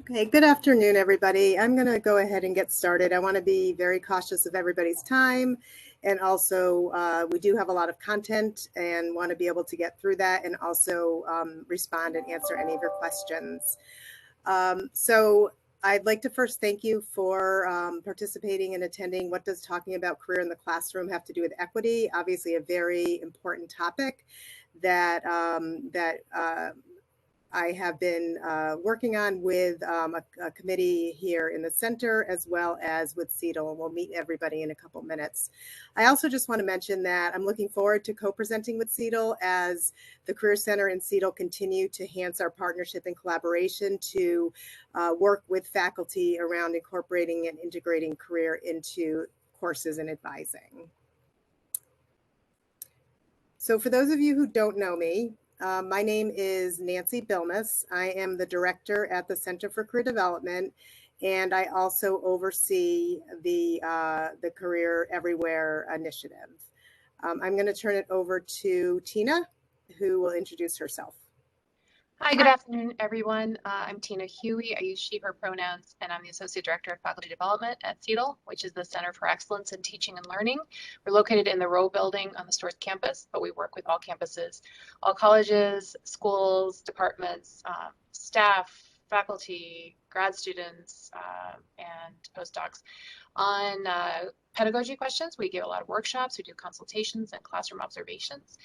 Okay, good afternoon, everybody. I'm going to go ahead and get started. I want to be very cautious of everybody's time. And also, we do have a lot of content and want to be able to get through that and also respond and answer any of your questions. So I'd like to first thank you for participating and attending. What does talking about career in the classroom have to do with equity? Obviously, a very important topic that I have been working on with a committee here in the center as well as with CETL, and we'll meet everybody in a couple minutes. I also just want to mention that I'm looking forward to co-presenting with CETL as the Career Center and CETL continue to enhance our partnership and collaboration to work with faculty around incorporating and integrating career into courses and advising. So for those of you who don't know me, my name is Nancy Bilmes. I am the director at the Center for Career Development, and I also oversee the Career Everywhere initiative. I'm going to turn it over to Tina, who will introduce herself. Hi, good afternoon, everyone. I'm Tina Huey. I use she, her pronouns, and I'm the Associate Director of Faculty Development at CETL, which is the Center for Excellence in Teaching and Learning. We're located in the Rowe building on the Storrs campus, but we work with all campuses, all colleges, schools, departments, staff, faculty, grad students, and postdocs. On pedagogy questions, we give a lot of workshops, we do consultations and classroom observations.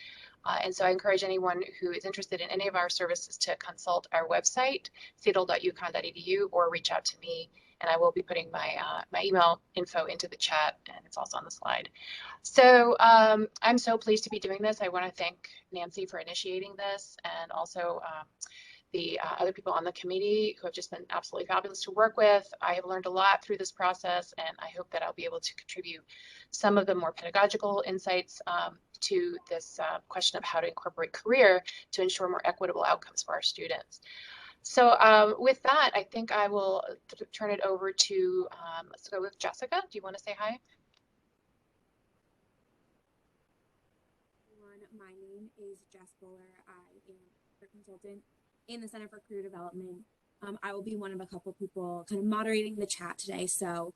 And so I encourage anyone who is interested in any of our services to consult our website, cetl.uconn.edu, or reach out to me, and I will be putting my email info into the chat, and it's also on the slide. So I'm so pleased to be doing this. I want to thank Nancy for initiating this, and also the other people on the committee who have just been absolutely fabulous to work with. I have learned a lot through this process, and I hope that I'll be able to contribute some of the more pedagogical insights to this question of how to incorporate career to ensure more equitable outcomes for our students. So with that, I think I will turn it over to, let's go with Jessica. Do you want to say hi? My name is Jess Buller. I am a consultant in the Center for Career Development. I will be one of a couple people kind of moderating the chat today. So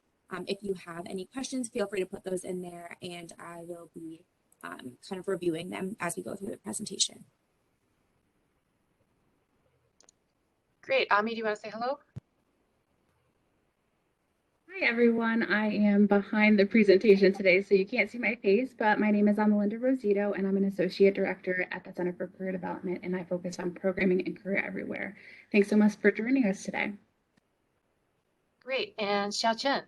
if you have any questions, feel free to put those in there, and I will be kind of reviewing them as we go through the presentation. Great. Ami, do you want to say hello? Hi, everyone. I am behind the presentation today, so you can't see my face, but my name is Amalinda Rosito, and I'm an Associate Director at the Center for Career Development, and I focus on programming and career everywhere. Thanks so much for joining us today. Great. And Xiaochen.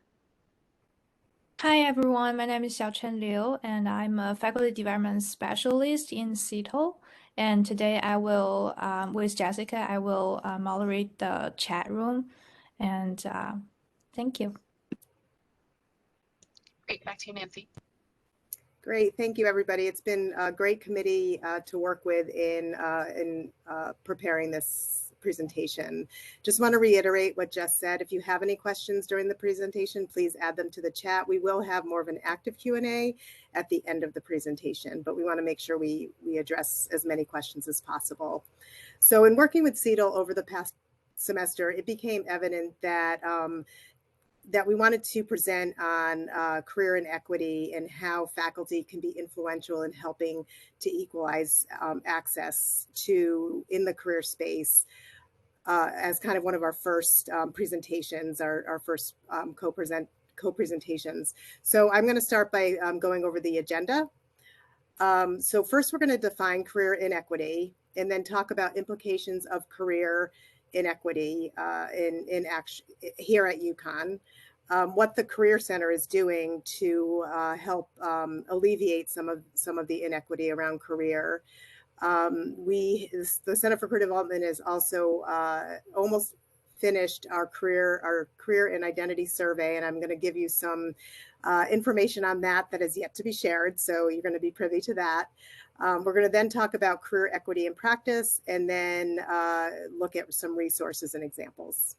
Hi, everyone. My name is Xiaochen Liu, and I'm a faculty development specialist in CETL. And today I will, with Jessica, I will moderate the chat room. And thank you. Great. Back to you, Nancy. Great. Thank you, everybody. It's been a great committee to work with in preparing this presentation. Just want to reiterate what Jess said. If you have any questions during the presentation, please add them to the chat. We will have more of an active Q&A at the end of the presentation, but we want to make sure we address as many questions as possible. So in working with CETL over the past semester, it became evident that that we wanted to present on career inequity and how faculty can be influential in helping to equalize access to in the career space as kind of one of our first presentations, our first co-presentations. So I'm going to start by going over the agenda. So first we're going to define career inequity and then talk about implications of career inequity here at UConn, what the Career Center is doing to help alleviate some of the inequity around career. The Center for Career Development is also almost finished our career and identity survey, and I'm going to give you some information on that is yet to be shared. So you're going to be privy to that. We're going to then talk about career equity in practice, and then look at some resources and examples.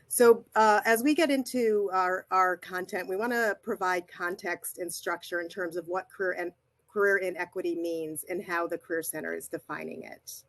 So as we get into our content, we want to provide context and structure in terms of what career inequity means and how the Career Center is defining it.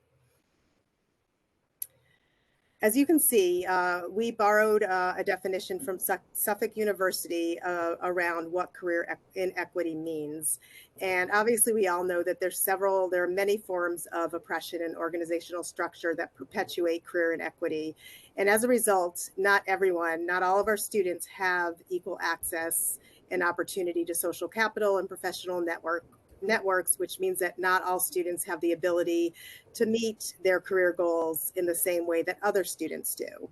As you can see, we borrowed a definition from Suffolk University around what career inequity means. And obviously we all know that there are many forms of oppression and organizational structure that perpetuate career inequity. And as a result, not all of our students have equal access and opportunity to social capital and professional networks, which means that not all students have the ability to meet their career goals in the same way that other students do.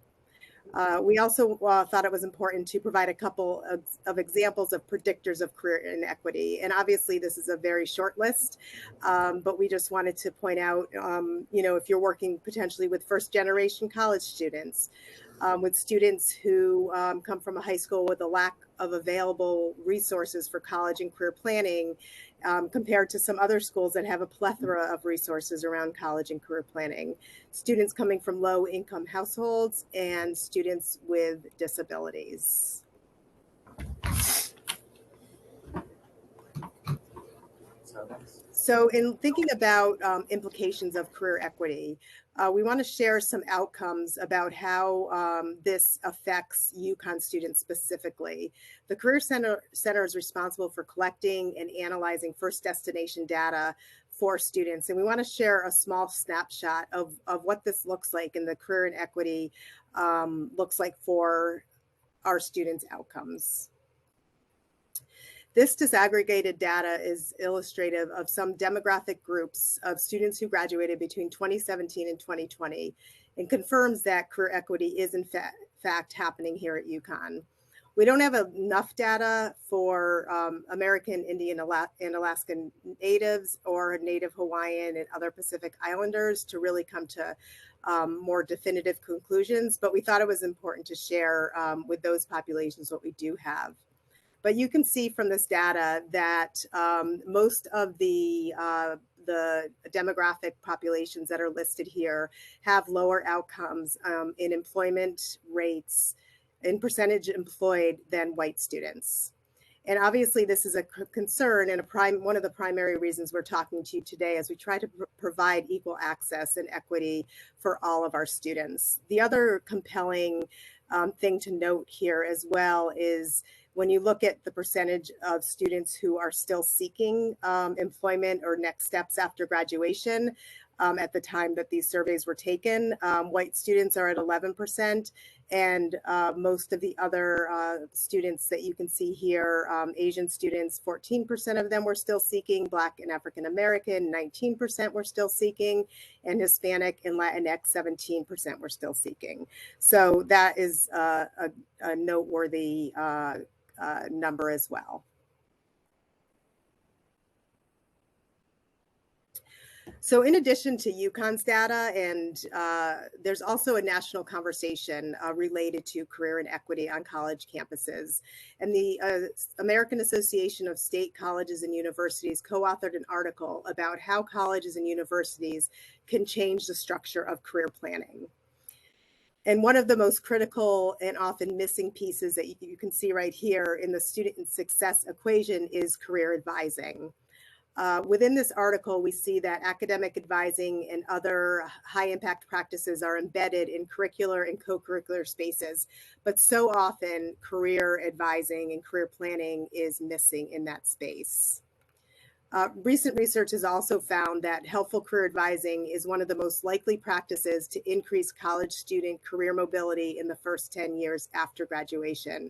We also thought it was important to provide a couple of examples of predictors of career inequity. And obviously this is a very short list, but we just wanted to point out, if you're working potentially with first generation college students, with students who come from a high school with a lack of available resources for college and career planning, compared to some other schools that have a plethora of resources around college and career planning, students coming from low income households, and students with disabilities. So in thinking about implications of career equity, we want to share some outcomes about how this affects UConn students specifically. The Career Center is responsible for collecting and analyzing first destination data for students. And we want to share a small snapshot of what this looks like and the career inequity looks like for our students' outcomes. This disaggregated data is illustrative of some demographic groups of students who graduated between 2017 and 2020 and confirms that career equity is in fact happening here at UConn. We don't have enough data for American Indian and Alaskan Natives or Native Hawaiian and other Pacific Islanders to really come to more definitive conclusions, but we thought it was important to share with those populations what we do have. But you can see from this data that most of the demographic populations that are listed here have lower outcomes in employment rates, in percentage employed, than white students. And obviously this is a concern and one of the primary reasons we're talking to you today as we try to provide equal access and equity for all of our students. The other compelling thing to note here as well is when you look at the percentage of students who are still seeking employment or next steps after graduation, at the time that these surveys were taken, white students are at 11%, and most of the other students that you can see here, Asian students, 14% of them were still seeking, Black and African American, 19% were still seeking, and Hispanic and Latinx, 17% were still seeking. So that is a noteworthy number as well. So in addition to UConn's data, and there's also a national conversation related to career inequity on college campuses. And the American Association of State Colleges and Universities co-authored an article about how colleges and universities can change the structure of career planning. And one of the most critical and often missing pieces that you can see right here in the student success equation is career advising. Within this article, we see that academic advising and other high impact practices are embedded in curricular and co-curricular spaces, but so often career advising and career planning is missing in that space. Recent research has also found that helpful career advising is one of the most likely practices to increase college student career mobility in the first 10 years after graduation.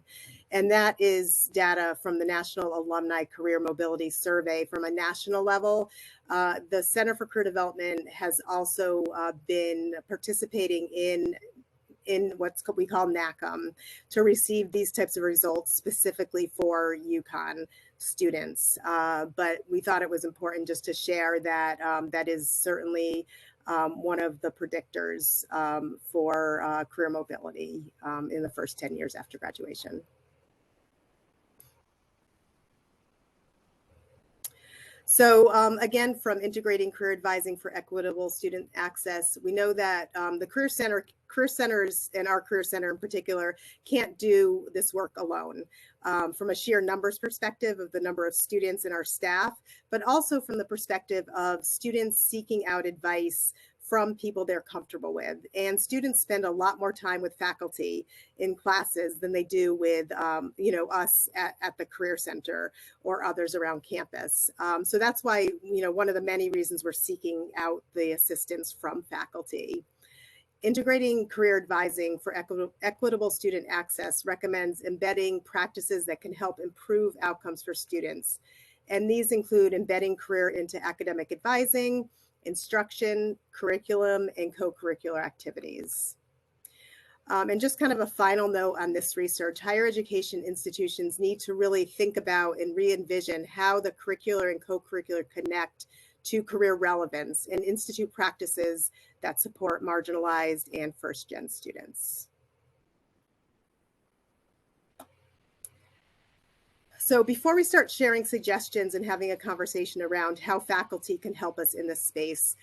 And that is data from the National Alumni Career Mobility Survey from a national level. The Center for Career Development has also been participating in what we call NACM to receive these types of results specifically for UConn students. But we thought it was important just to share that that is certainly one of the predictors for career mobility in the first 10 years after graduation. So again, from integrating career advising for equitable student access, we know that the career centers and our career center in particular can't do this work alone from a sheer numbers perspective of the number of students in our staff, but also from the perspective of students seeking out advice from people they're comfortable with. And students spend a lot more time with faculty in classes than they do with, us at the Career Center or others around campus. So that's why, one of the many reasons we're seeking out the assistance from faculty. Integrating career advising for equitable student access recommends embedding practices that can help improve outcomes for students. And these include embedding career into academic advising, instruction, curriculum, and co-curricular activities. And just kind of a final note on this research, higher education institutions need to really think about and re-envision how the curricular and co-curricular connect to career relevance and institute practices that support marginalized and first-gen students. So before we start sharing suggestions and having a conversation around how faculty can help us in this space,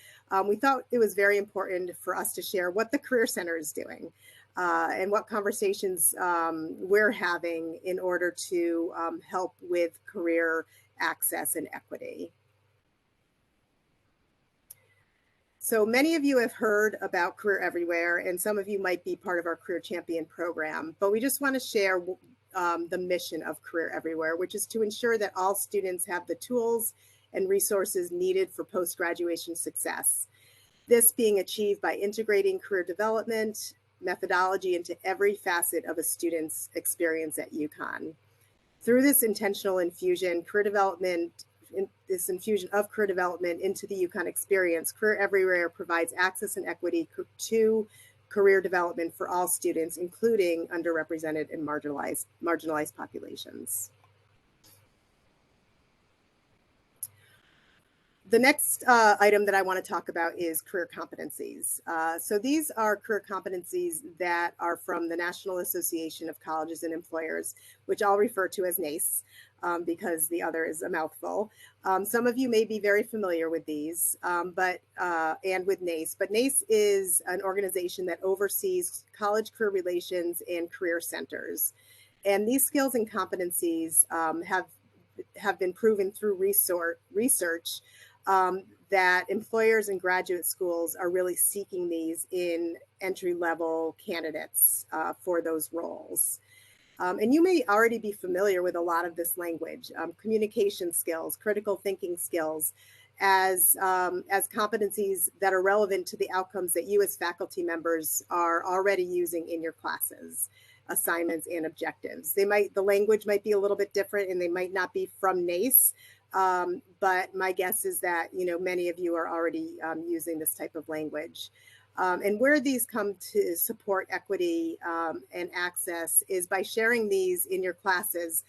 we thought it was very important for us to share what the Career Center is doing and what conversations we're having in order to help with career access and equity. So many of you have heard about Career Everywhere, and some of you might be part of our Career Champion program, but we just want to share the mission of Career Everywhere, which is to ensure that all students have the tools and resources needed for post-graduation success. This being achieved by integrating career development methodology into every facet of a student's experience at UConn. Through this intentional infusion, this infusion of career development into the UConn experience, Career Everywhere provides access and equity to career development for all students, including underrepresented and marginalized populations. The next item that I want to talk about is career competencies. So these are career competencies that are from the National Association of Colleges and Employers, which I'll refer to as NACE because the other is a mouthful. Some of you may be very familiar with these, and with NACE, but NACE is an organization that oversees college career relations and career centers. And these skills and competencies have been proven through research that employers and graduate schools are really seeking these in entry-level candidates for those roles. And you may already be familiar with a lot of this language, communication skills, critical thinking skills, as competencies that are relevant to the outcomes that you as faculty members are already using in your classes, assignments, and objectives. The language might be a little bit different, and they might not be from NACE, but my guess is that many of you are already using this type of language. And where these come to support equity and access is by sharing these in your classes.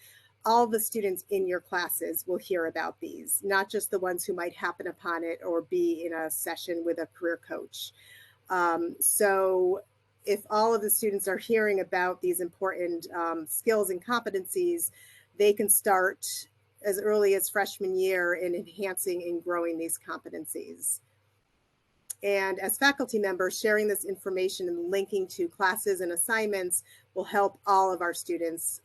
All the students in your classes will hear about these, not just the ones who might happen upon it or be in a session with a career coach. So if all of the students are hearing about these important skills and competencies, they can start as early as freshman year in enhancing and growing these competencies. And as faculty members, sharing this information and linking to classes and assignments will help all of our students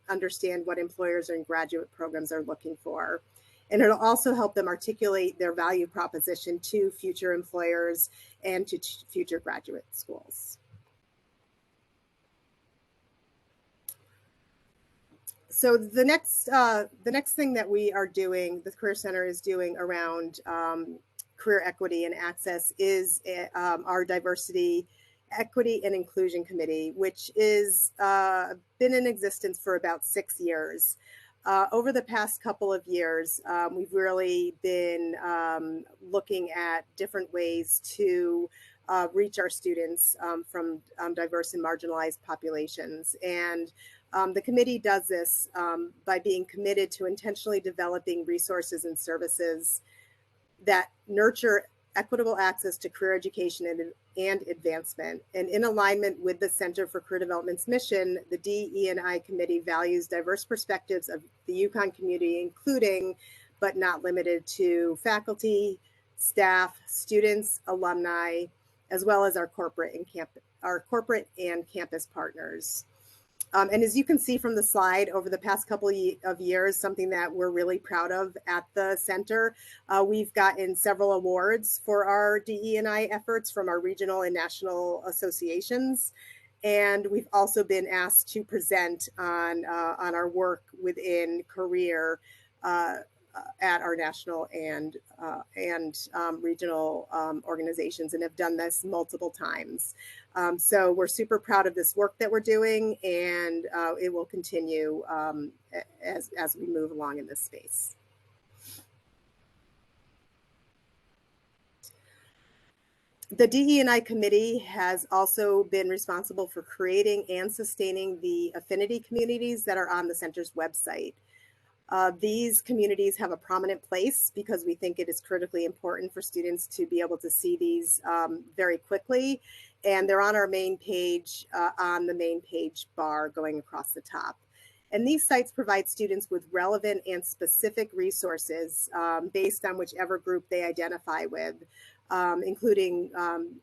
understand what employers and graduate programs are looking for. And it'll also help them articulate their value proposition to future employers and to future graduate schools. So the next thing that we are doing, the Career Center is doing around career equity and access is our Diversity, Equity, and Inclusion Committee, which is been in existence for about 6 years. Over the past couple of years, we've really been looking at different ways to reach our students from diverse and marginalized populations. And the committee does this by being committed to intentionally developing resources and services that nurture equitable access to career education and advancement. And in alignment with the Center for Career Development's mission, the DE&I committee values diverse perspectives of the UConn community, including, but not limited to, faculty, staff, students, alumni, as well as our corporate and campus partners. And as you can see from the slide, over the past couple of years, something that we're really proud of at the center, we've gotten several awards for our DE&I efforts from our regional and national associations. And we've also been asked to present on our work within career at our national and regional organizations, and have done this multiple times. So we're super proud of this work that we're doing, and it will continue as we move along in this space. The DE&I committee has also been responsible for creating and sustaining the affinity communities that are on the center's website. These communities have a prominent place because we think it is critically important for students to be able to see these very quickly. And they're on our main page, on the main page bar going across the top. And these sites provide students with relevant and specific resources based on whichever group they identify with, including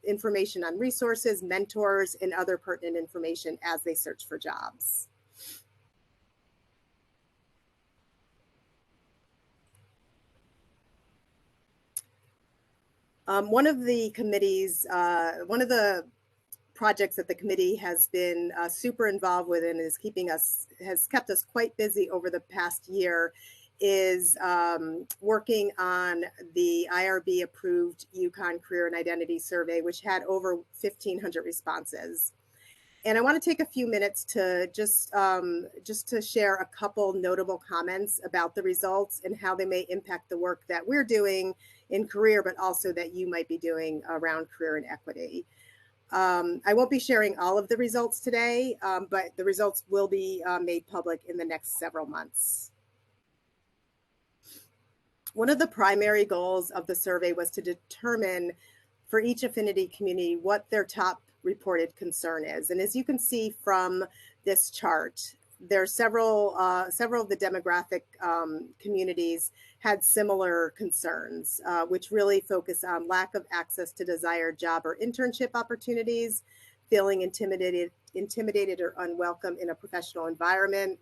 information on resources, mentors, and other pertinent information as they search for jobs. One of the projects that the committee has been super involved with and has kept us quite busy over the past year is working on the IRB approved UConn Career and Identity Survey, which had over 1,500 responses. And I want to take a few minutes to just to share a couple notable comments about the results and how they may impact the work that we're doing in career, but also that you might be doing around career and equity. I won't be sharing all of the results today, but the results will be made public in the next several months. One of the primary goals of the survey was to determine for each affinity community what their top reported concern is. And as you can see from this chart, there are several of the demographic communities had similar concerns, which really focus on lack of access to desired job or internship opportunities, feeling intimidated or unwelcome in a professional environment,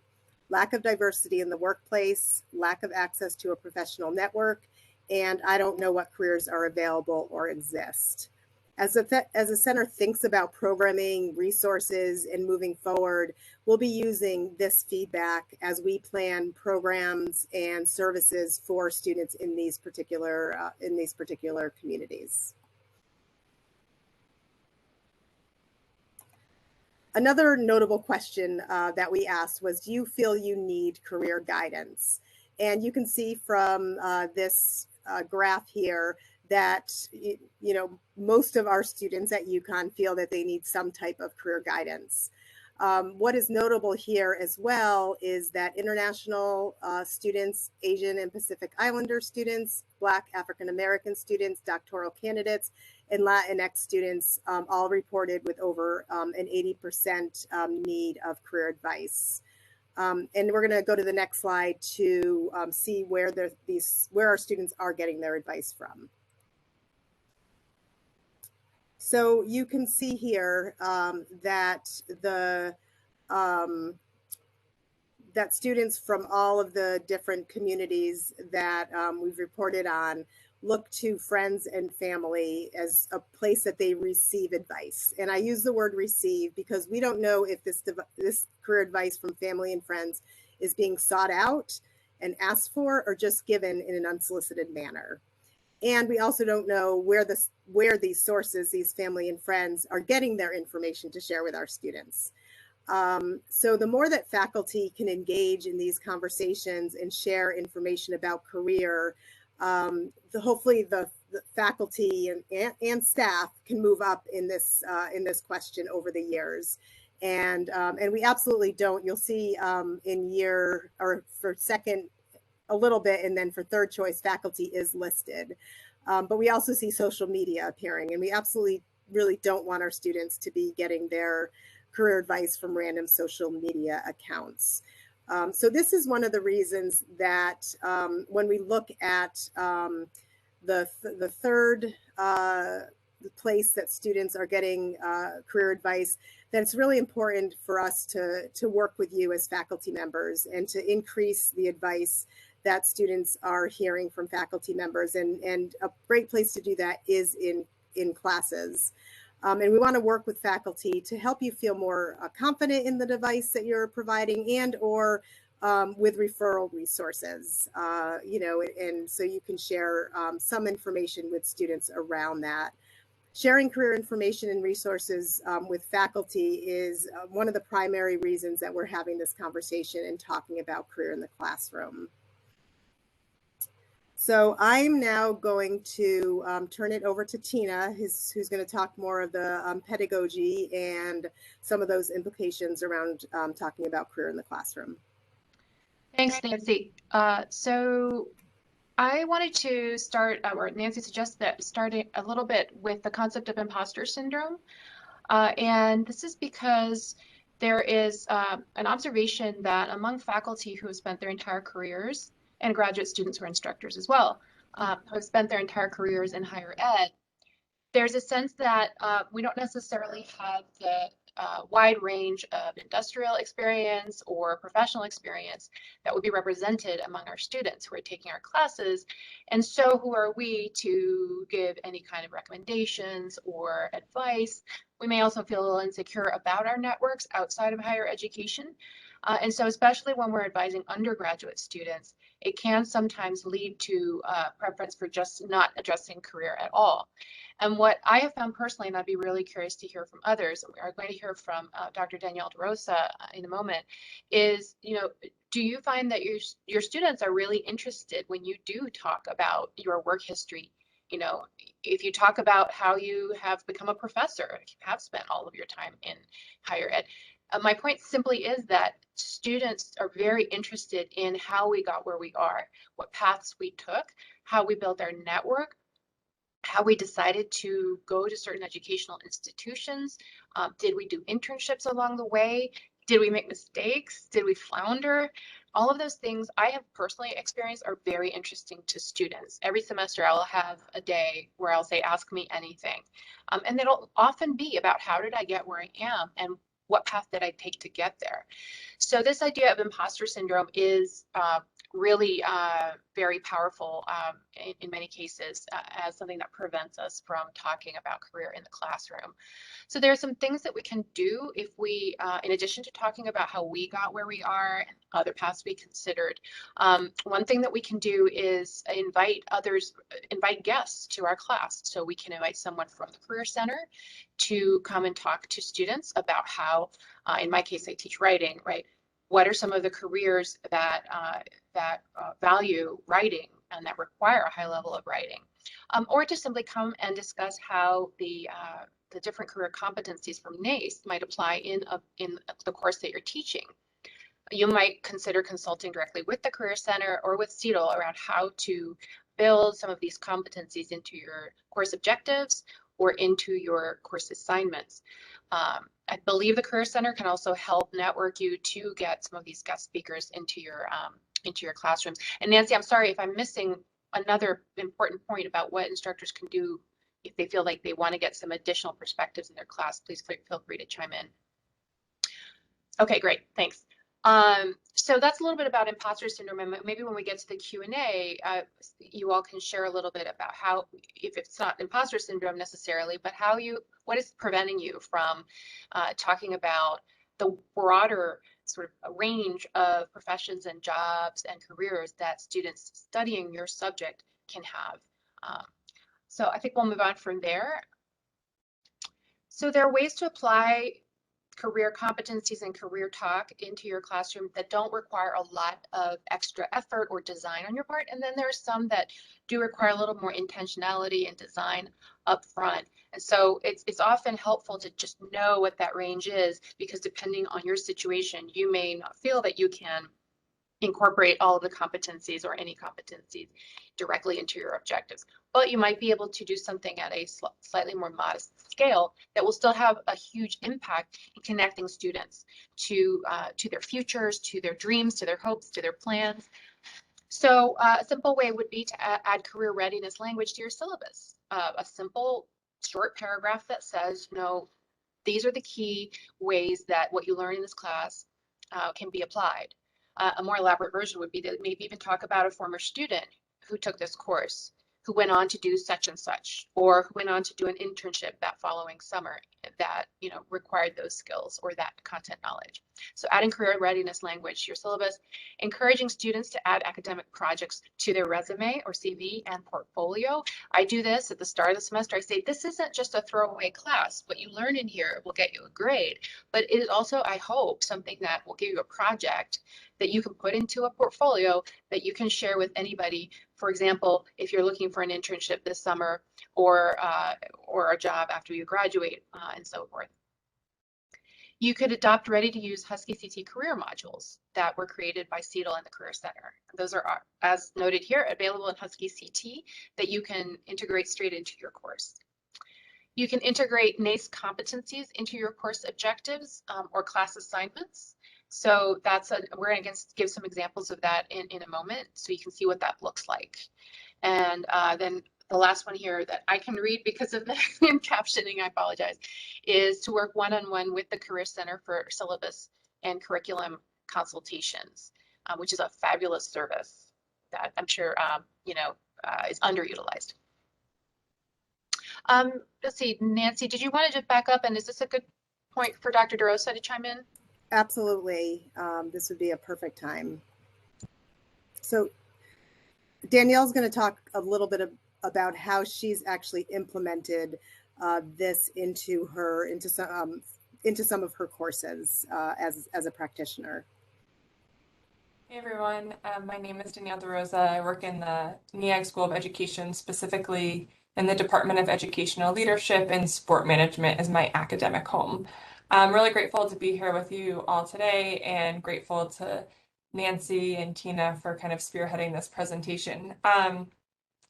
lack of diversity in the workplace, lack of access to a professional network, and I don't know what careers are available or exist. As a center thinks about programming, resources, and moving forward, we'll be using this feedback as we plan programs and services for students in these particular communities. Another notable question that we asked was, do you feel you need career guidance? And you can see from this graph here that most of our students at UConn feel that they need some type of career guidance. What is notable here as well is that international students, Asian and Pacific Islander students, Black African American students, doctoral candidates, and Latinx students all reported with over an 80% need of career advice. And we're going to go to the next slide to see where our students are getting their advice from. So you can see here that that students from all of the different communities that we've reported on look to friends and family as a place that they receive advice. And I use the word receive because we don't know if this career advice from family and friends is being sought out and asked for or just given in an unsolicited manner. And we also don't know where these sources, these family and friends, are getting their information to share with our students. So the more that faculty can engage in these conversations and share information about career, hopefully the faculty and staff can move up in this question over the years. And we absolutely don't. You'll see for second a little bit, and then for third choice, faculty is listed. But we also see social media appearing, and we absolutely really don't want our students to be getting their career advice from random social media accounts. So this is one of the reasons that when we look at the third the place that students are getting career advice, then it's really important for us to work with you as faculty members and to increase the advice that students are hearing from faculty members. And a great place to do that is in classes. And we want to work with faculty to help you feel more confident in the device that you're providing, and or with referral resources, and so you can share some information with students around that. Sharing career information and resources with faculty is one of the primary reasons that we're having this conversation and talking about career in the classroom. So I'm now going to turn it over to Tina, who's going to talk more of the pedagogy and some of those implications around talking about career in the classroom. Thanks, Nancy. So I wanted to start, or Nancy suggested that starting a little bit with the concept of imposter syndrome. And this is because there is an observation that among faculty who have spent their entire careers, and graduate students who are instructors as well, who have spent their entire careers in higher ed, there's a sense that we don't necessarily have the wide range of industrial experience or professional experience that would be represented among our students who are taking our classes. And so who are we to give any kind of recommendations or advice? We may also feel a little insecure about our networks outside of higher education. And so especially when we're advising undergraduate students, it can sometimes lead to preference for just not addressing career at all. And what I have found personally, and I'd be really curious to hear from others, we are going to hear from Dr. Danielle DeRosa in a moment, is, do you find that your students are really interested when you do talk about your work history? If you talk about how you have become a professor, if you have spent all of your time in higher ed, my point simply is that students are very interested in how we got where we are, what paths we took, how we built our network, how we decided to go to certain educational institutions. Did we do internships along the way? Did we make mistakes? Did we flounder? All of those things I have personally experienced are very interesting to students. Every semester I'll have a day where I'll say, ask me anything. And it'll often be about how did I get where I am and what path did I take to get there? So this idea of imposter syndrome is really very powerful in many cases as something that prevents us from talking about career in the classroom. So there are some things that we can do if we, in addition to talking about how we got where we are and other paths we considered, one thing that we can do is invite guests to our class. So we can invite someone from the Career Center to come and talk to students about how, in my case, I teach writing, right? What are some of the careers that value writing and that require a high level of writing? Or to simply come and discuss how the different career competencies from NACE might apply in the course that you're teaching. You might consider consulting directly with the Career Center or with CETL around how to build some of these competencies into your course objectives or into your course assignments. I believe the Career Center can also help network you to get some of these guest speakers into your classrooms. And Nancy, I'm sorry if I'm missing another important point about what instructors can do if they feel like they want to get some additional perspectives in their class. Please feel free to chime in. Okay, great, thanks. So that's a little bit about imposter syndrome, and maybe when we get to the Q&A, you all can share a little bit about how, if it's not imposter syndrome necessarily, but what is preventing you from talking about the broader sort of range of professions and jobs and careers that students studying your subject can have. So I think we'll move on from there. So there are ways to apply career competencies and career talk into your classroom that don't require a lot of extra effort or design on your part. And then there are some that do require a little more intentionality and design up front. And so it's often helpful to just know what that range is, because depending on your situation, you may not feel that you can incorporate all of the competencies or any competencies directly into your objectives. But you might be able to do something at a slightly more modest scale that will still have a huge impact in connecting students to their futures, to their dreams, to their hopes, to their plans. So a simple way would be to add career readiness language to your syllabus. A simple short paragraph that says, these are the key ways that what you learn in this class can be applied. A more elaborate version would be to maybe even talk about a former student who took this course, who went on to do such and such, or who went on to do an internship that following summer that required those skills or that content knowledge. So adding career readiness language to your syllabus, encouraging students to add academic projects to their resume or CV and portfolio. I do this at the start of the semester. I say, this isn't just a throwaway class. What you learn in here will get you a grade, but it is also, I hope, something that will give you a project that you can put into a portfolio that you can share with anybody. For example, if you're looking for an internship this summer or a job after you graduate and so forth. You could adopt ready-to-use Husky CT career modules that were created by CETL and the Career Center. Those are, as noted here, available in Husky CT that you can integrate straight into your course. You can integrate NACE competencies into your course objectives or class assignments. So we're going to give some examples of that in a moment so you can see what that looks like. And then the last one here that I can read because of the captioning, I apologize, is to work one-on-one with the Career Center for syllabus and curriculum consultations, which is a fabulous service that I'm sure is underutilized. Let's see, Nancy, did you want to just back up, and is this a good point for Dr. DeRosa to chime in? Absolutely. This would be a perfect time. So Danielle's going to talk a little bit about how she's actually implemented this into some of her courses as a practitioner. Hey everyone, my name is Danielle DeRosa. I work in the NEAG School of Education, specifically in the Department of Educational Leadership, and sport management is my academic home. I'm really grateful to be here with you all today, and grateful to Nancy and Tina for kind of spearheading this presentation.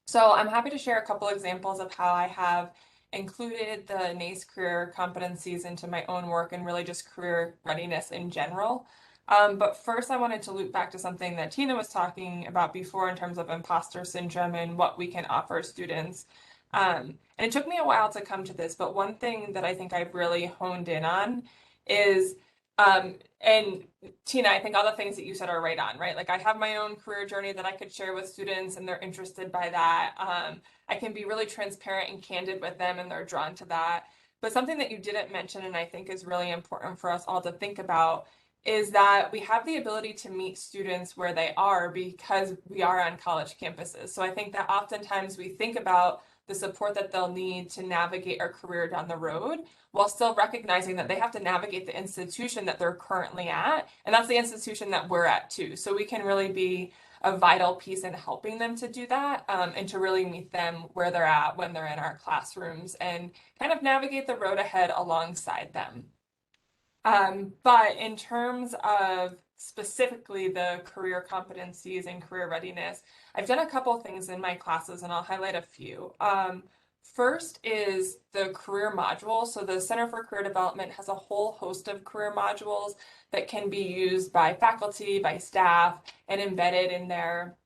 So I'm happy to share a couple examples of how I have included the NACE career competencies into my own work and really just career readiness in general. But first I wanted to loop back to something that Tina was talking about before in terms of imposter syndrome and what we can offer students. And it took me a while to come to this, but one thing that I think I've really honed in on is, and Tina, I think all the things that you said are right on, right? Like I have my own career journey that I could share with students and they're interested by that. I can be really transparent and candid with them and they're drawn to that. But something that you didn't mention and I think is really important for us all to think about is that we have the ability to meet students where they are because we are on college campuses. So I think that oftentimes we think about the support that they'll need to navigate a career down the road while still recognizing that they have to navigate the institution that they're currently at. And that's the institution that we're at too. So we can really be a vital piece in helping them to do that and to really meet them where they're at when they're in our classrooms and kind of navigate the road ahead alongside them. But in terms of specifically the career competencies and career readiness, I've done a couple things in my classes and I'll highlight a few. First is the career module. So the Center for Career Development has a whole host of career modules that can be used by faculty, by staff, and embedded in their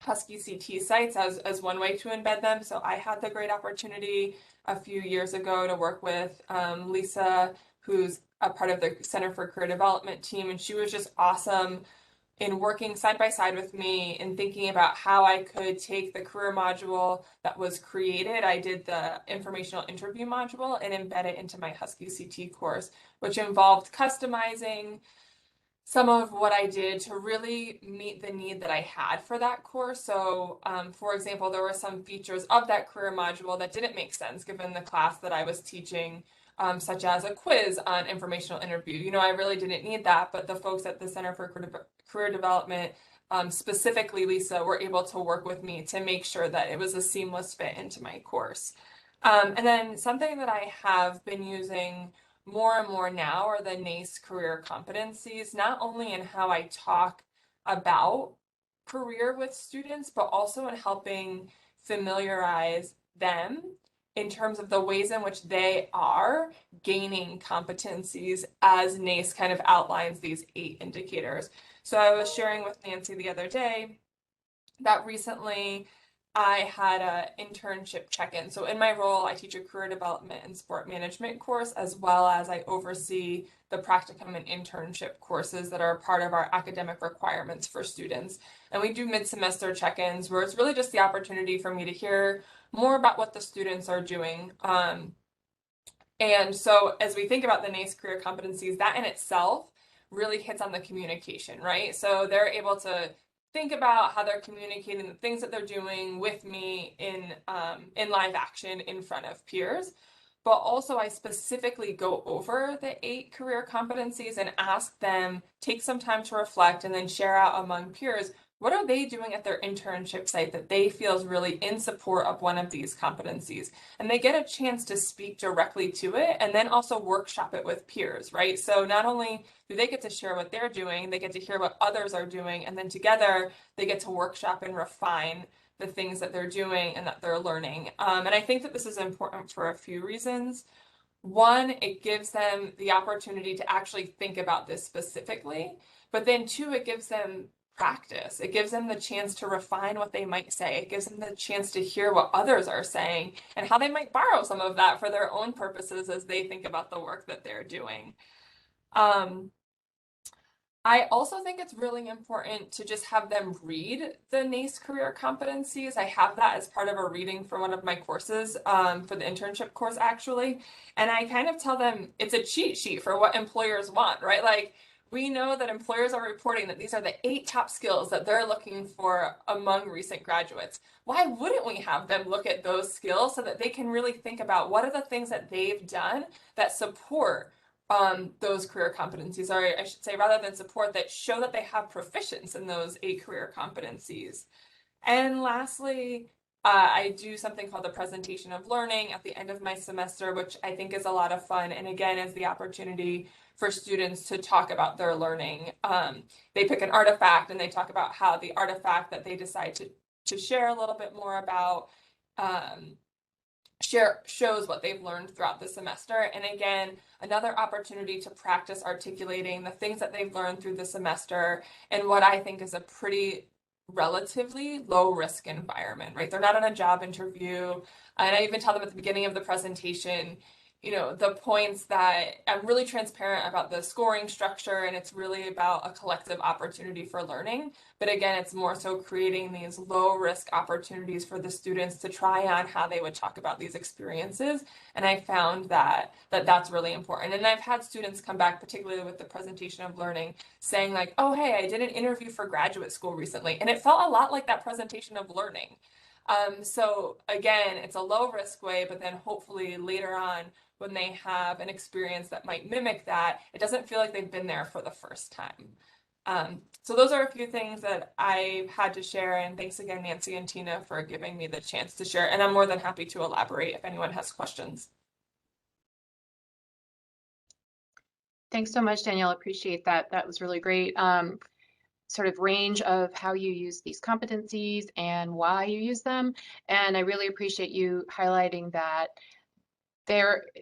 Husky CT sites as one way to embed them. So I had the great opportunity a few years ago to work with Lisa, who's a part of the Center for Career Development team, and she was just awesome in working side by side with me and thinking about how I could take the career module that was created. I did the informational interview module and embed it into my Husky CT course, which involved customizing some of what I did to really meet the need that I had for that course. So for example, there were some features of that career module that didn't make sense given the class that I was teaching, such as a quiz on informational interview. You know, I really didn't need that, but the folks at the Center for Career Development, specifically Lisa, were able to work with me to make sure that it was a seamless fit into my course. And then something that I have been using more and more now are the NACE career competencies, not only in how I talk about career with students, but also in helping familiarize them in terms of the ways in which they are gaining competencies as NACE kind of outlines these 8 indicators. So I was sharing with Nancy the other day that recently I had a internship check-in. So in my role, I teach a career development and sport management course, as well as I oversee the practicum and internship courses that are part of our academic requirements for students. And we do mid-semester check-ins where it's really just the opportunity for me to hear more about what the students are doing. And so as we think about the NACE career competencies, that in itself really hits on the communication, right? So they're able to think about how they're communicating the things that they're doing with me in live action in front of peers. But also I specifically go over the 8 career competencies and ask them, take some time to reflect and then share out among peers, what are they doing at their internship site that they feel is really in support of one of these competencies? And they get a chance to speak directly to it and then also workshop it with peers, right? So not only do they get to share what they're doing, they get to hear what others are doing, and then together they get to workshop and refine the things that they're doing and that they're learning. And I think that this is important for a few reasons. One, it gives them the opportunity to actually think about this specifically, but then 2, it gives them practice. It gives them the chance to refine what they might say. It gives them the chance to hear what others are saying and how they might borrow some of that for their own purposes as they think about the work that they're doing. I also think it's really important to just have them read the NACE career competencies. I have that as part of a reading for one of my courses, for the internship course actually. And I kind of tell them it's a cheat sheet for what employers want, right? Like we know that employers are reporting that these are the 8 top skills that they're looking for among recent graduates. Why wouldn't we have them look at those skills so that they can really think about what are the things that they've done that support those career competencies, or I should say, rather than support, that show that they have proficiency in those 8 career competencies. And lastly, I do something called the presentation of learning at the end of my semester, which I think is a lot of fun. And again, is the opportunity for students to talk about their learning. They pick an artifact and they talk about how the artifact that they decide to share a little bit more about shows what they've learned throughout the semester. And again, another opportunity to practice articulating the things that they've learned through the semester in what I think is a pretty relatively low risk environment, right? They're not on a job interview. And I even tell them at the beginning of the presentation, you know, the points that I'm really transparent about the scoring structure, and it's really about a collective opportunity for learning. But again, it's more so creating these low risk opportunities for the students to try on how they would talk about these experiences. And I found that that's really important. And I've had students come back, particularly with the presentation of learning, saying like, oh, hey, I did an interview for graduate school recently, and it felt a lot like that presentation of learning. So again, it's a low risk way, but then hopefully later on, when they have an experience that might mimic that, it doesn't feel like they've been there for the first time. So those are a few things that I've had to share, and thanks again, Nancy and Tina, for giving me the chance to share, and I'm more than happy to elaborate if anyone has questions. Thanks so much, Danielle. Appreciate that. That was really great. Sort of range of how you use these competencies and why you use them. And I really appreciate you highlighting that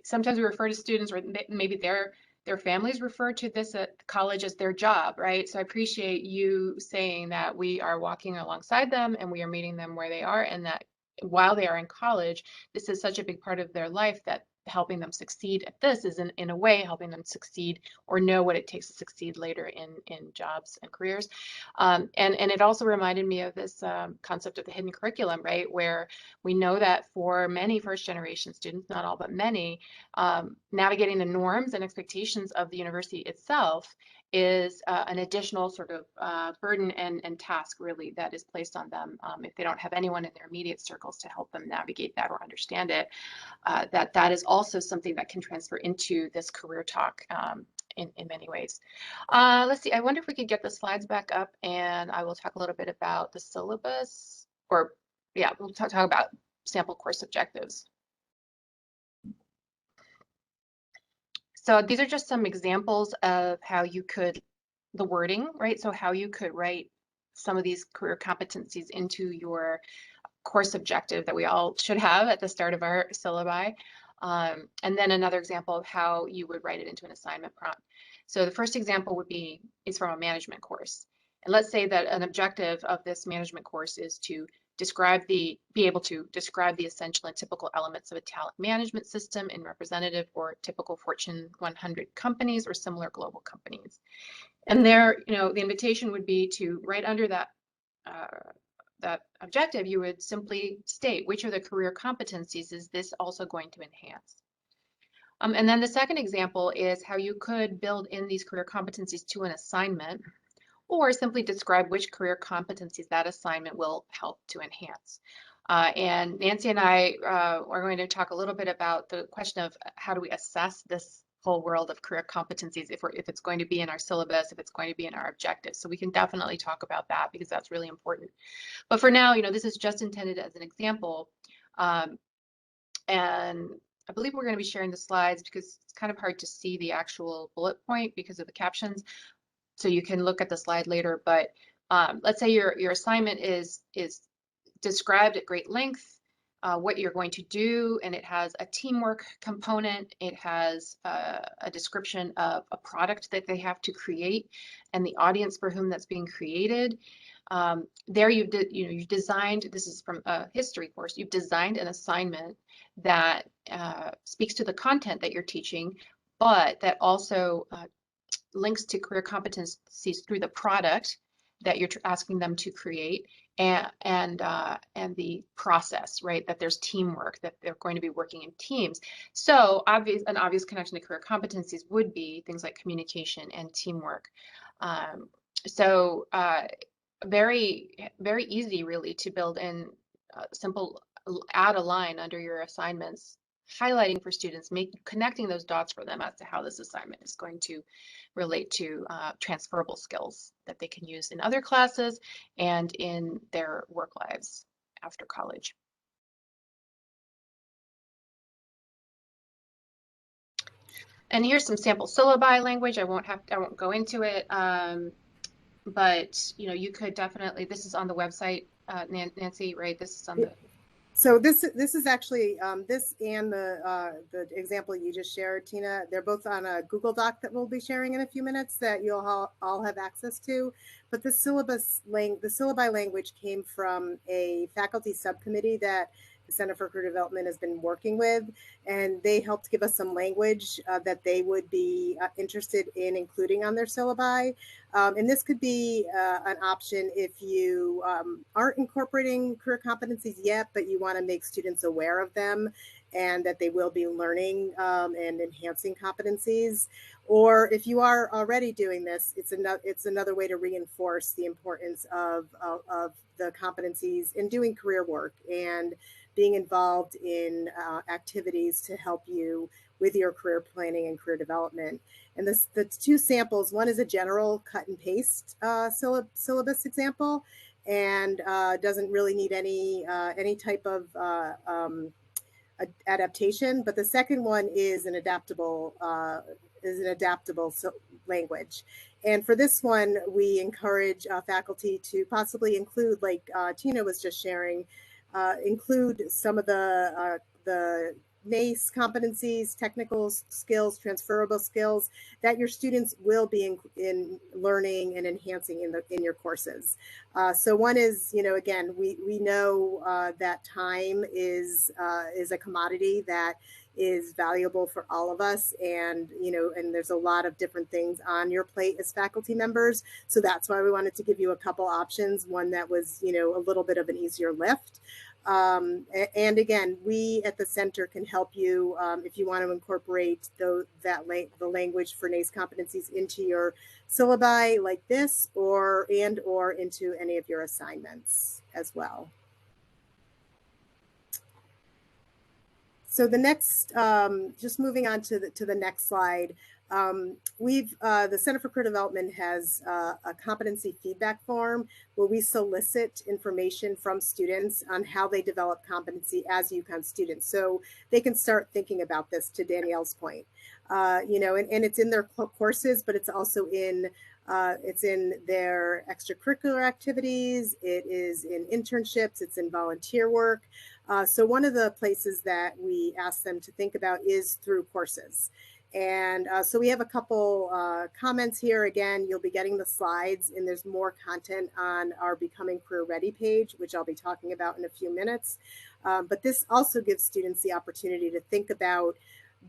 sometimes we refer to students, or maybe their families refer to this at college as their job, right? So I appreciate you saying that we are walking alongside them and we are meeting them where they are, and that while they are in college, this is such a big part of their life that helping them succeed at this is in a way helping them succeed or know what it takes to succeed later in jobs and careers. And it also reminded me of this concept of the hidden curriculum, right? Where we know that for many first generation students, not all, but many, navigating the norms and expectations of the university itself is an additional sort of burden and task really that is placed on them if they don't have anyone in their immediate circles to help them navigate that or understand it. That is also something that can transfer into this career talk in many ways. Let's see, I wonder if we could get the slides back up, and I will talk a little bit about the syllabus, or yeah, we'll talk about sample course objectives. So these are just some examples of how you could, the wording, right? So how you could write some of these career competencies into your course objective that we all should have at the start of our syllabi. And then another example of how you would write it into an assignment prompt. So the first example is from a management course. And let's say that an objective of this management course is to be able to describe the essential and typical elements of a talent management system in representative or typical Fortune 100 companies or similar global companies. And there, the invitation would be to right under that that objective, you would simply state which are the career competencies is this also going to enhance. And then the second example is how you could build in these career competencies to an assignment, or simply describe which career competencies that assignment will help to enhance. And Nancy and I are going to talk a little bit about the question of how do we assess this whole world of career competencies if it's going to be in our syllabus, if it's going to be in our objectives. So we can definitely talk about that because that's really important. But for now, this is just intended as an example. And I believe we're going to be sharing the slides because it's kind of hard to see the actual bullet point because of the captions. So you can look at the slide later, but let's say your assignment is described at great length, what you're going to do, and it has a teamwork component. It has a description of a product that they have to create and the audience for whom that's being created. There you've designed, this is from a history course, you've designed an assignment that speaks to the content that you're teaching, but that also links to career competencies through the product that you're asking them to create and the process, right? That there's teamwork, that they're going to be working in teams. So an obvious connection to career competencies would be things like communication and teamwork. Very, very easy really to build in simple, add a line under your assignments, highlighting for students, connecting those dots for them as to how this assignment is going to relate to transferable skills that they can use in other classes and in their work lives after college. And here's some sample syllabi language. I won't go into it, but you could definitely. This is on the website, Nancy, right? This is on the. So this is actually this and the example you just shared, Tina. They're both on a Google Doc that we'll be sharing in a few minutes that you'll all have access to. But the syllabi language came from a faculty subcommittee that the Center for Career Development has been working with, and they helped give us some language that they would be interested in including on their syllabi. And this could be an option if you aren't incorporating career competencies yet, but you want to make students aware of them and that they will be learning and enhancing competencies. Or if you are already doing this, it's another way to reinforce the importance of the competencies in doing career work and being involved in activities to help you with your career planning and career development. And the two samples, one is a general cut and paste syllabus example, and doesn't really need any type of adaptation. But the second one is an adaptable language. And for this one, we encourage faculty to possibly include, like Tina was just sharing, include some of the NACE competencies, technical skills, transferable skills that your students will be in learning and enhancing in your courses. So one is, again, we know that time is a commodity that is valuable for all of us, and and there's a lot of different things on your plate as faculty members. So that's why we wanted to give you a couple options, one that was a little bit of an easier lift. And again, we at the center can help you if you want to incorporate the language for NACE competencies into your syllabi like this, or into any of your assignments as well. So the next, just moving on to the next slide, the Center for Career Development has a competency feedback form where we solicit information from students on how they develop competency as UConn students. So they can start thinking about this, to Danielle's point. And it's in their courses, but it's also in their extracurricular activities. It is in internships. It's in volunteer work. So one of the places that we ask them to think about is through courses. And so we have a couple comments here. Again, you'll be getting the slides, and there's more content on our Becoming Career Ready page, which I'll be talking about in a few minutes. But this also gives students the opportunity to think about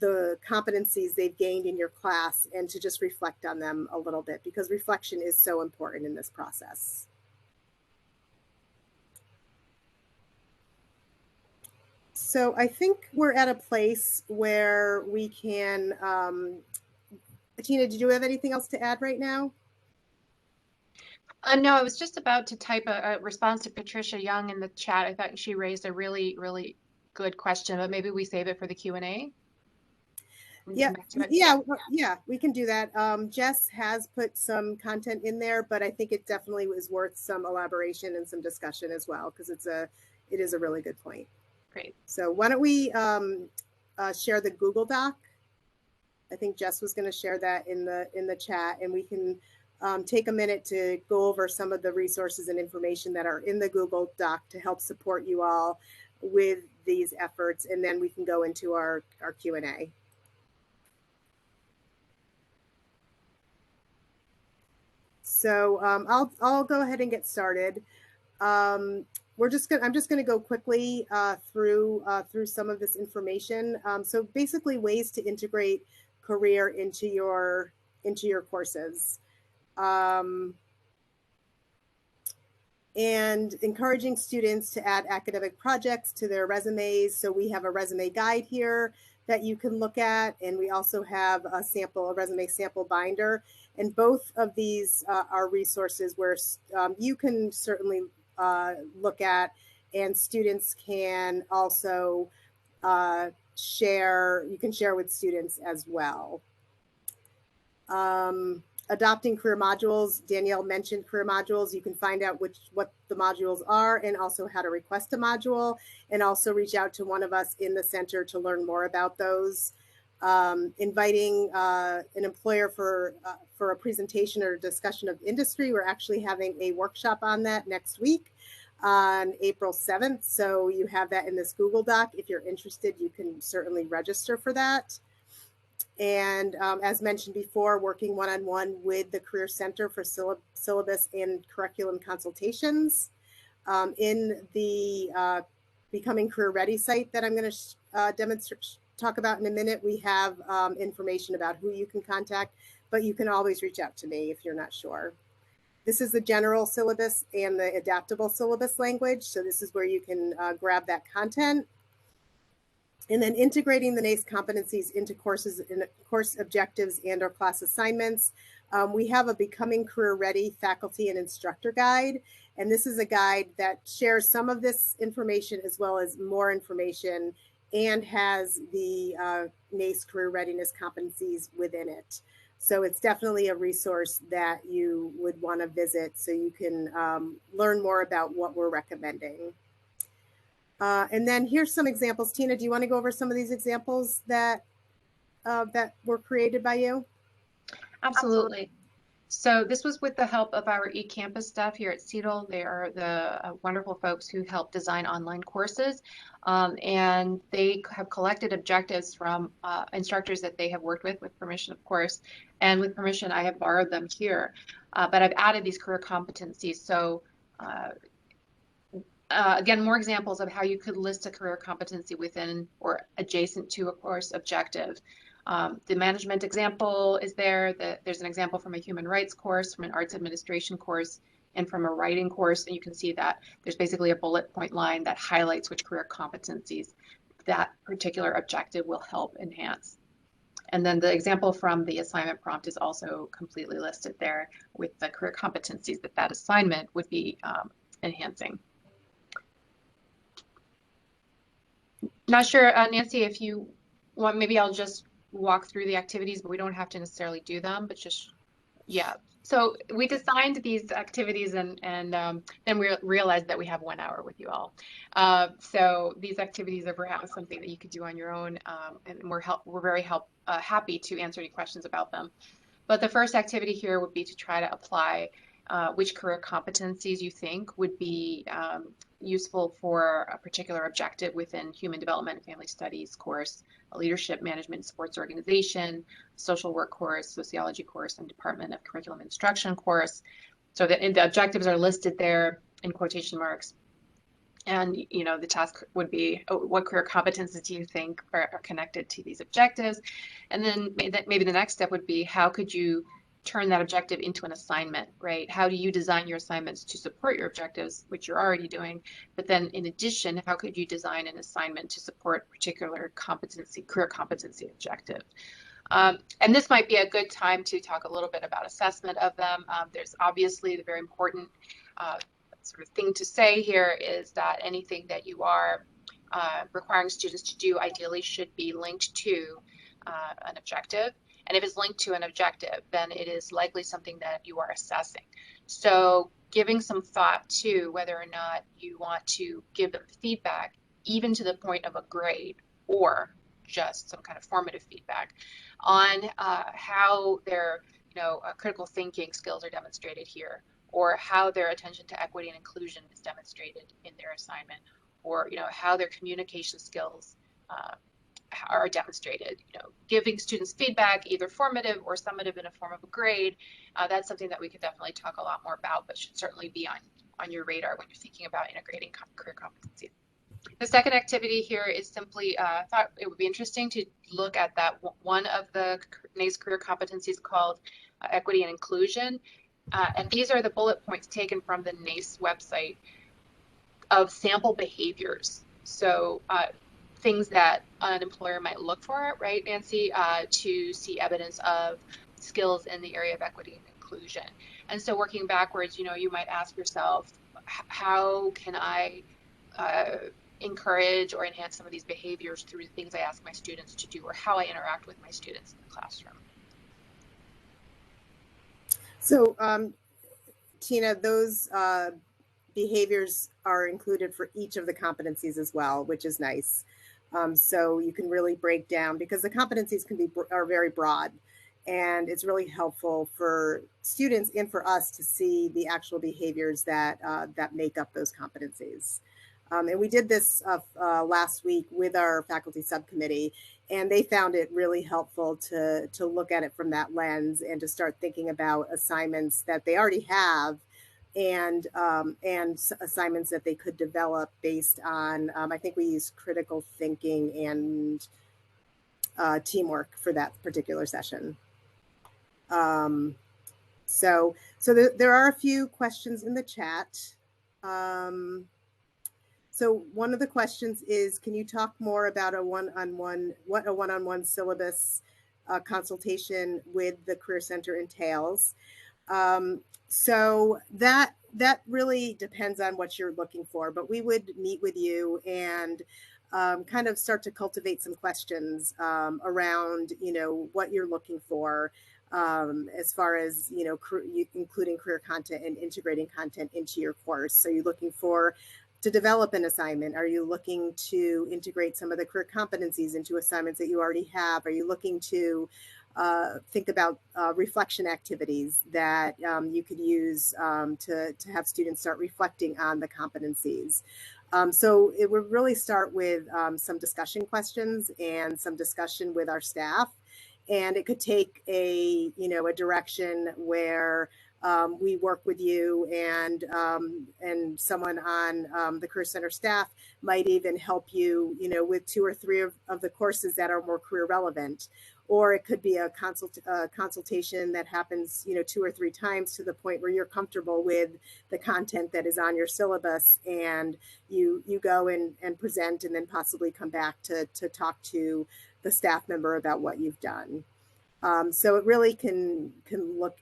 the competencies they've gained in your class and to just reflect on them a little bit, because reflection is so important in this process. So I think we're at a place where we can, Tina, did you have anything else to add right now? No, I was just about to type a response to Patricia Young in the chat. I thought she raised a really, really good question, but maybe we save it for the Q&A. Yeah, we can do that. Jess has put some content in there, but I think it definitely was worth some elaboration and some discussion as well, because it is a really good point. Great. So why don't we share the Google Doc? I think Jess was going to share that in the chat, and we can take a minute to go over some of the resources and information that are in the Google Doc to help support you all with these efforts, and then we can go into our Q&A. So I'll go ahead and get started. I'm just going to go quickly through some of this information. So basically, ways to integrate career into your courses, and encouraging students to add academic projects to their resumes. So we have a resume guide here that you can look at, and we also have a resume sample binder. And both of these are resources where you can certainly look at, and students can also share. You can share with students as well. Adopting career modules. Danielle mentioned career modules. You can find out what the modules are, and also how to request a module, and also reach out to one of us in the center to learn more about those. Inviting an employer for a presentation or a discussion of industry. We're actually having a workshop on that next week on April 7th. So you have that in this Google Doc. If you're interested, you can certainly register for that. And as mentioned before, working one-on-one with the Career Center for syllabus and curriculum consultations. In the Becoming Career Ready site that I'm going to talk about in a minute, we have information about who you can contact, but you can always reach out to me if you're not sure. This is the general syllabus and the adaptable syllabus language. So this is where you can grab that content. And then integrating the NACE competencies into courses and course objectives and or class assignments. We have a Becoming Career Ready faculty and instructor guide. And this is a guide that shares some of this information as well as more information, and has the NACE career readiness competencies within it. So it's definitely a resource that you would want to visit so you can learn more about what we're recommending. And then here's some examples. Tina, do you want to go over some of these examples that were created by you? Absolutely. So this was with the help of our eCampus staff here at CETL. They are the wonderful folks who help design online courses. And they have collected objectives from instructors that they have worked with permission, of course. And with permission, I have borrowed them here. But I've added these career competencies. So again, more examples of how you could list a career competency within or adjacent to a course objective. The management example is there. There's an example from a human rights course, from an arts administration course, and from a writing course. And you can see that there's basically a bullet point line that highlights which career competencies that particular objective will help enhance. And then the example from the assignment prompt is also completely listed there with the career competencies that assignment would be enhancing. Not sure, Nancy, if you want, maybe I'll just walk through the activities, but we don't have to necessarily do them, but just, yeah. So we designed these activities and then we realized that we have 1 hour with you all. So these activities are perhaps something that you could do on your own, and we're very happy to answer any questions about them. But the first activity here would be to try to apply which career competencies you think would be useful for a particular objective within human development and family studies course, a leadership management sports organization, social work course, sociology course, and Department of Curriculum Instruction course. So the objectives are listed there in quotation marks. And the task would be, what career competencies do you think are connected to these objectives? And then maybe the next step would be, how could you turn that objective into an assignment, right? How do you design your assignments to support your objectives, which you're already doing? But then in addition, how could you design an assignment to support a particular career competency objective? And this might be a good time to talk a little bit about assessment of them. There's obviously the very important sort of thing to say here is that anything that you are requiring students to do ideally should be linked to an objective. And if it's linked to an objective, then it is likely something that you are assessing. So giving some thought to whether or not you want to give them feedback, even to the point of a grade, or just some kind of formative feedback on how their critical thinking skills are demonstrated here, or how their attention to equity and inclusion is demonstrated in their assignment, or how their communication skills are demonstrated. Giving students feedback, either formative or summative in a form of a grade, that's something that we could definitely talk a lot more about, but should certainly be on your radar when you're thinking about integrating career competency. The second activity here is simply, I thought it would be interesting to look at that one of the NACE career competencies called equity and inclusion. And these are the bullet points taken from the NACE website of sample behaviors. So things that an employer might look for, right, Nancy, to see evidence of skills in the area of equity and inclusion. And so working backwards, you might ask yourself, how can I encourage or enhance some of these behaviors through the things I ask my students to do, or how I interact with my students in the classroom? So, Tina, those behaviors are included for each of the competencies as well, which is nice. So you can really break down, because the competencies are very broad, and it's really helpful for students and for us to see the actual behaviors that that make up those competencies. And we did this last week with our faculty subcommittee, and they found it really helpful to look at it from that lens and to start thinking about assignments that they already have, and assignments that they could develop based on, I think we used critical thinking and teamwork for that particular session. So there are a few questions in the chat. So one of the questions is, can you talk more about what a one-on-one syllabus consultation with the Career Center entails? So that really depends on what you're looking for, but we would meet with you and kind of start to cultivate some questions around, what you're looking for as far as, including career content and integrating content into your course. So you're looking to develop an assignment? Are you looking to integrate some of the career competencies into assignments that you already have? Are you looking to think about reflection activities that you could use to have students start reflecting on the competencies? So it would really start with some discussion questions and some discussion with our staff. And it could take a direction where we work with you, and someone on the Career Center staff might even help you, with 2 or 3 of the courses that are more career relevant. Or it could be a consultation that happens, 2 or 3 times to the point where you're comfortable with the content that is on your syllabus, and you go and present, and then possibly come back to talk to the staff member about what you've done. So it really can look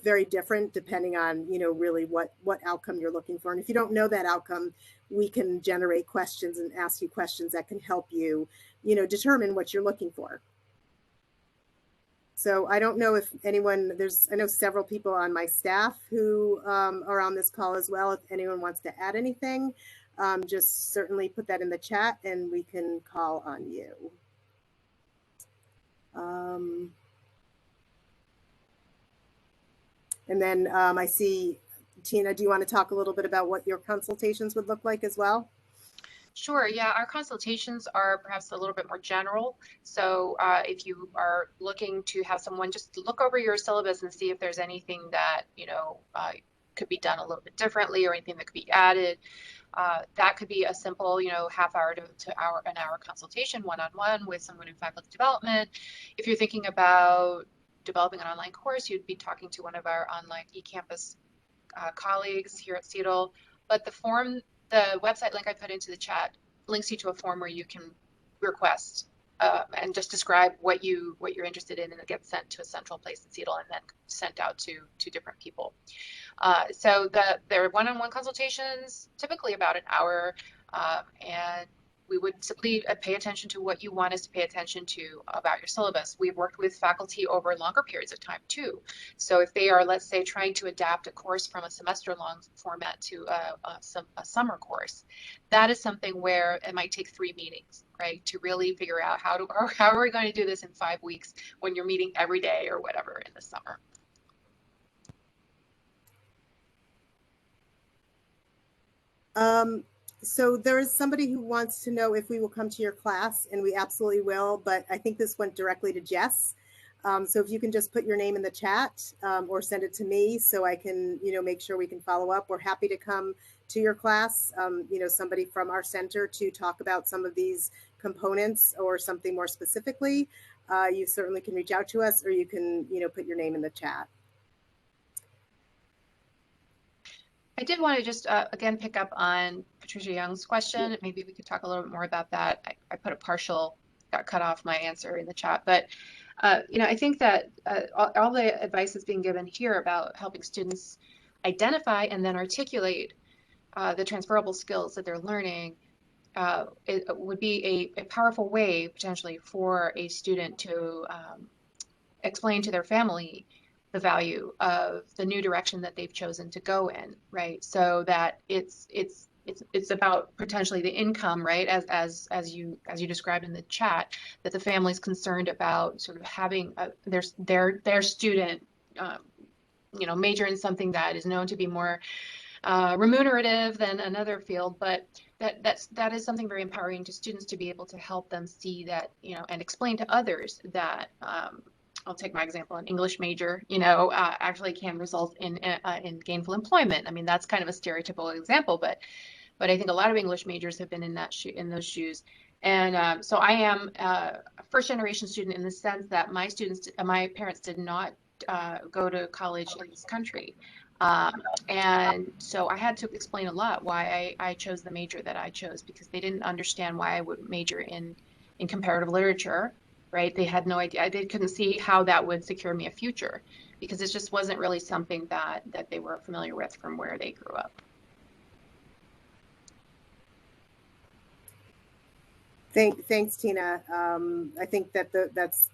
very different depending on, really what outcome you're looking for. And if you don't know that outcome, we can generate questions and ask you questions that can help you, determine what you're looking for. So I don't know if anyone, I know several people on my staff who are on this call as well. If anyone wants to add anything, just certainly put that in the chat and we can call on you. And then I see, Tina, do you want to talk a little bit about what your consultations would look like as well? Sure. Yeah, our consultations are perhaps a little bit more general. So if you are looking to have someone just look over your syllabus and see if there's anything that, could be done a little bit differently or anything that could be added, that could be a simple, half hour to an hour consultation one-on-one with someone in faculty development. If you're thinking about developing an online course, you'd be talking to one of our online eCampus colleagues here at CETL. But the website link I put into the chat links you to a form where you can request and just describe what you're interested in, and it gets sent to a central place in CETL and then sent out to different people. So they're one-on-one consultations, typically about an hour, and we would simply pay attention to what you want us to pay attention to about your syllabus. We've worked with faculty over longer periods of time too. So if they are, let's say, trying to adapt a course from a semester-long format to a summer course, that is something where it might take 3 meetings, right, to really figure out how are we going to do this in 5 weeks when you're meeting every day or whatever in the summer. So there is somebody who wants to know if we will come to your class, and we absolutely will, but I think this went directly to Jess. So if you can just put your name in the chat or send it to me so I can, make sure we can follow up. We're happy to come to your class, somebody from our center to talk about some of these components or something more specifically. You certainly can reach out to us, or you can, put your name in the chat. I did want to just, again, pick up on Patricia Young's question. Maybe we could talk a little bit more about that. I put got cut off my answer in the chat. But, I think that all the advice that's being given here about helping students identify and then articulate the transferable skills that they're learning it would be a powerful way, potentially, for a student to explain to their family the value of the new direction that they've chosen to go in, right? So that it's about potentially the income, right? As you described in the chat, that the family's concerned about sort of having their student, major in something that is known to be more remunerative than another field, but that is something very empowering to students to be able to help them see that, and explain to others that. I'll take my example. An English major, actually can result in gainful employment. I mean, that's kind of a stereotypical example, but I think a lot of English majors have been in those shoes. And so I am a first generation student in the sense that my parents did not go to college in this country. And so I had to explain a lot why I chose the major that I chose, because they didn't understand why I would major in comparative literature. Right? They had no idea. They couldn't see how that would secure me a future, because it just wasn't really something that they were familiar with from where they grew up. Thanks, Tina. I think that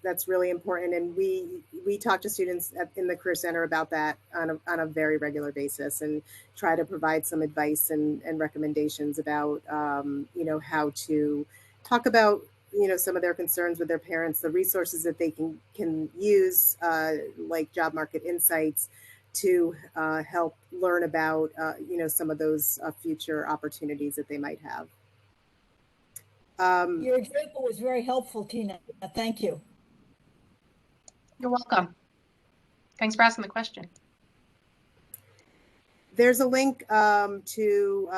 that's really important, and we talk to students in the Career Center about that on a very regular basis, and try to provide some advice and recommendations about how to talk about some of their concerns with their parents, the resources that they can use, like job market insights, to help learn about some of those future opportunities that they might have. Your example was very helpful, Tina. Thank you. You're welcome. Thanks for asking the question. There's a link to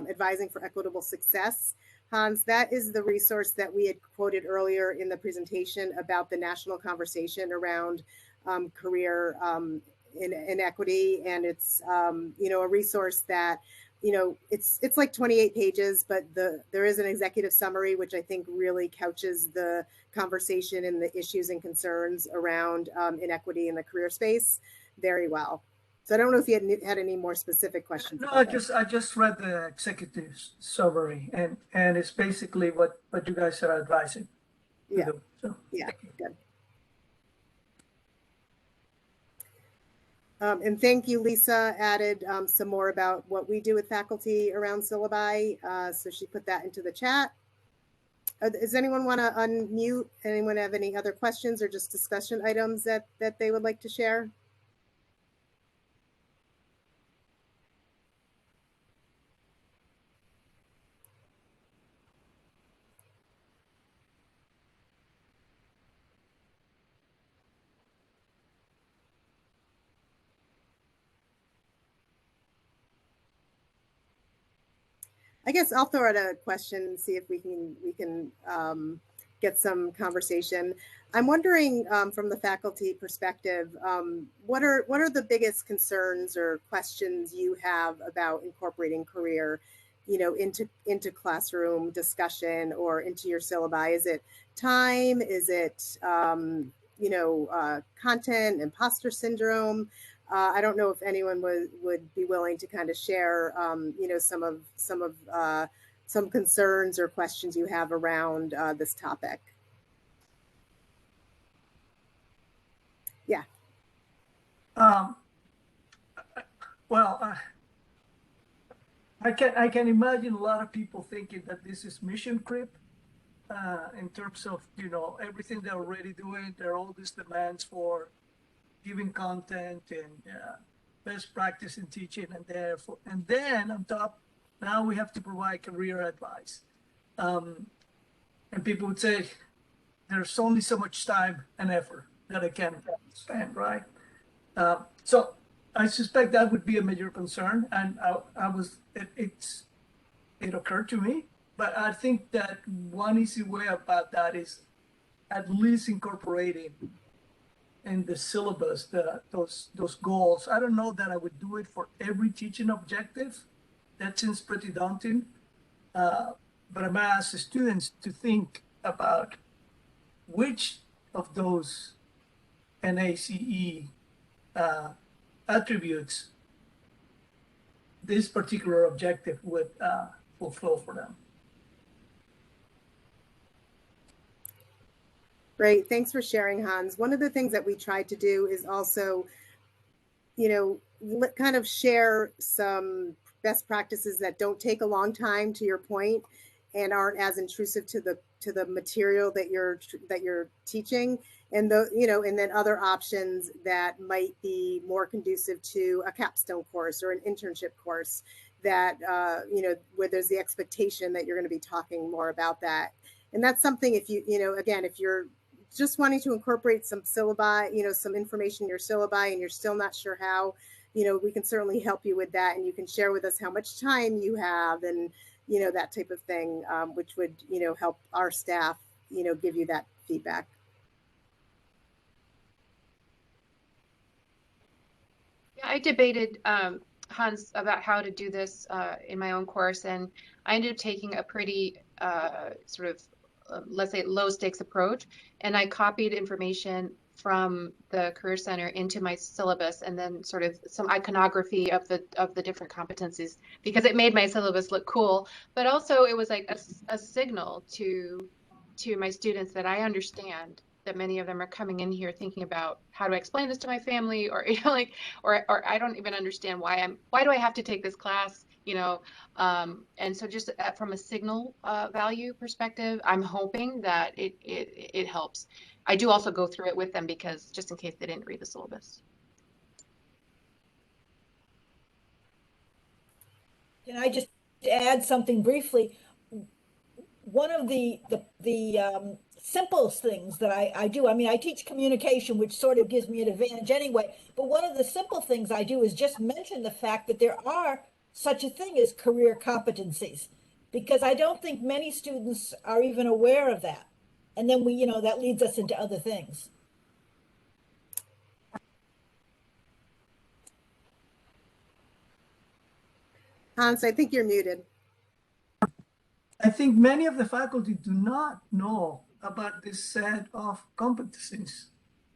advising for equitable success. Hans, that is the resource that we had quoted earlier in the presentation about the national conversation around career inequity, and it's a resource that it's like 28 pages, but there is an executive summary which I think really couches the conversation and the issues and concerns around inequity in the career space very well. So I don't know if you had any more specific questions. No, I just read the executive summary, and it's basically what you guys are advising to do. So yeah, good. And thank you, Lisa added some more about what we do with faculty around syllabi. So she put that into the chat. Does anyone want to unmute? Anyone have any other questions or just discussion items that they would like to share? I guess I'll throw out a question and see if we can get some conversation. I'm wondering from the faculty perspective, what are the biggest concerns or questions you have about incorporating career, into classroom discussion or into your syllabi? Is it time? Is it content, imposter syndrome? I don't know if anyone would be willing to kind of share, some concerns or questions you have around this topic. Yeah. Well, I can imagine a lot of people thinking that this is mission creep in terms of everything they're already doing. There are all these demands for giving content and best practice in teaching, and then on top, now we have to provide career advice. And people would say, there's only so much time and effort that I can spend, right? So I suspect that would be a major concern, and it occurred to me, but I think that one easy way about that is at least incorporating in the syllabus those goals. I don't know that I would do it for every teaching objective. That seems pretty daunting. But I'm gonna ask the students to think about which of those NACE attributes this particular objective would fulfill for them. Great, thanks for sharing, Hans. One of the things that we tried to do is also, kind of share some best practices that don't take a long time, to your point, and aren't as intrusive to the material that you're teaching, and and then other options that might be more conducive to a capstone course or an internship course that where there's the expectation that you're going to be talking more about that. And that's something, if if you're just wanting to incorporate some syllabi, some information in your syllabi, and you're still not sure how, we can certainly help you with that, and you can share with us how much time you have, and that type of thing, which would help our staff give you that feedback. Yeah, I debated, Hans, about how to do this in my own course, and I ended up taking a pretty sort of let's say low stakes approach, and I copied information from the Career Center into my syllabus, and then sort of some iconography of the different competencies, because it made my syllabus look cool, but also it was like a signal to my students that I understand that many of them are coming in here thinking about, how do I explain this to my family, or or I don't even understand why do I have to take this class, and so just from a signal value perspective, I'm hoping that it helps. I do also go through it with them, because just in case they didn't read the syllabus. Can I just add something briefly? One of the simplest things that I do, I mean, I teach communication, which sort of gives me an advantage anyway, but one of the simple things I do is just mention the fact that there are such a thing as career competencies, because I don't think many students are even aware of that. And then that leads us into other things. Hans, I think you're muted. I think many of the faculty do not know about this set of competencies.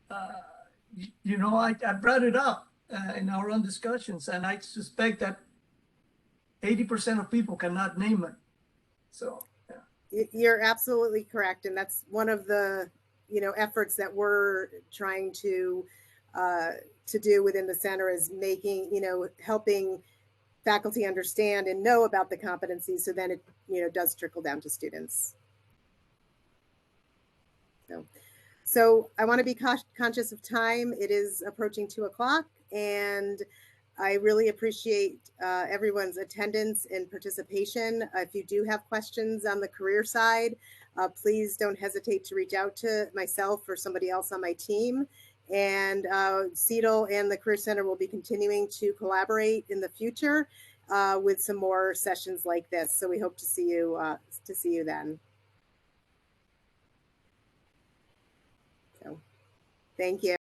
I brought it up in our own discussions, and I suspect that 80% of people cannot name it. So, yeah. You're absolutely correct, and that's one of the efforts that we're trying to do within the center, is making helping faculty understand and know about the competencies, so then it does trickle down to students. So I want to be conscious of time. It is approaching 2 o'clock, and I really appreciate everyone's attendance and participation. If you do have questions on the career side, please don't hesitate to reach out to myself or somebody else on my team. And CETL and the Career Center will be continuing to collaborate in the future with some more sessions like this. So we hope to see you then. So, thank you.